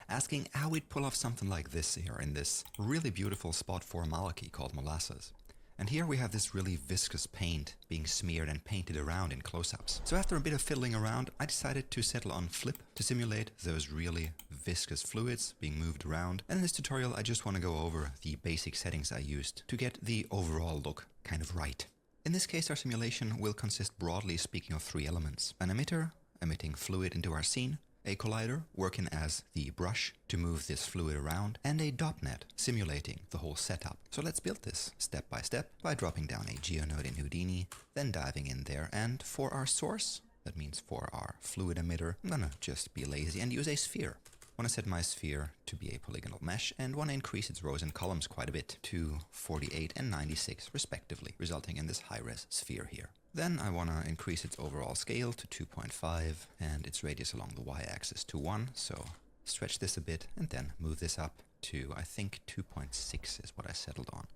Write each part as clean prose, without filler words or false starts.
asking how we'd pull off something like this here in this really beautiful spot 4 molecule called molasses. And here we have this really viscous paint being smeared and painted around in close-ups. So after a bit of fiddling around, I decided to settle on flip to simulate those really viscous fluids being moved around. And in this tutorial, I just want to go over the basic settings I used to get the overall look kind of right. In this case, our simulation will consist broadly speaking of 3 elements: an emitter, emitting fluid into our scene, a collider working as the brush to move this fluid around, and a dot net simulating the whole setup. So let's build this step by step by dropping down a geonode in Houdini, then diving in there, and for our source, that means for our fluid emitter, I'm gonna just be lazy and use a sphere. I want to set my sphere to be a polygonal mesh and want to increase its rows and columns quite a bit to 48 and 96 respectively, resulting in this high-res sphere here. Then I want to increase its overall scale to 2.5 and its radius along the y-axis to 1, so stretch this a bit and then move this up to, I think, 2.6 is what I settled on.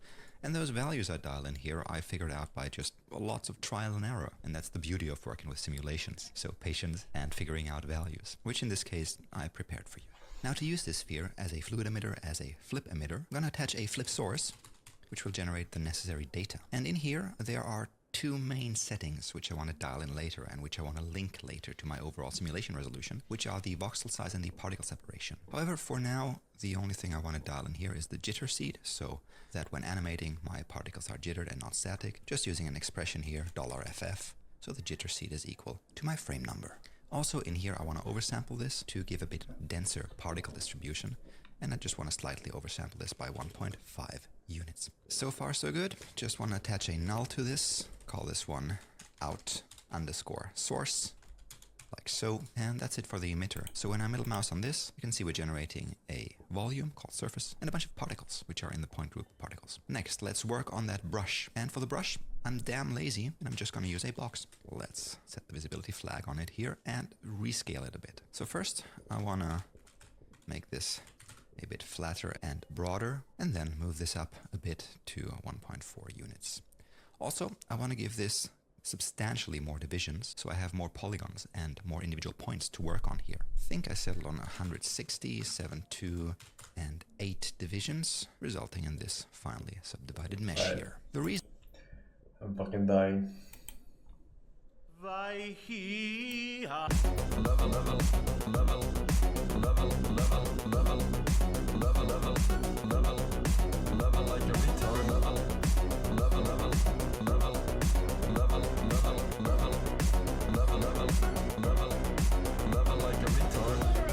And those values I dial in here I figured out by just lots of trial and error, and that's the beauty of working with simulations. So patience and figuring out values, which in this case I prepared for you. Now to use this sphere as a fluid emitter, as a flip emitter, I'm going to attach a flip source, which will generate the necessary data. And in here there are 2 main settings which I want to dial in later and which I want to link later to my overall simulation resolution, which are the voxel size and the particle separation. However, for now, the only thing I want to dial in here is the jitter seed, so that when animating, my particles are jittered and not static, just using an expression here, $FF, so the jitter seed is equal to my frame number. Also in here I want to oversample this to give a bit denser particle distribution, and I just want to slightly oversample this by 1.5 units. So far so good. Just want to attach a null to this, call this one out_source, like so, and that's it for the emitter. So when I middle mouse on this, you can see we're generating a volume called surface and a bunch of particles, which are in the point group particles. Next, let's work on that brush. And for the brush, I'm damn lazy and I'm just going to use a box. Let's set the visibility flag on it here and rescale it a bit. So first, I want to make this a bit flatter and broader, and then move this up a bit to 1.4 units. Also, I want to give this substantially more divisions, so I have more polygons and more individual points to work on here. I think I settled on 160, 72, and 8 divisions, resulting in this finely subdivided mesh here. The reason I'm fucking dying. Level.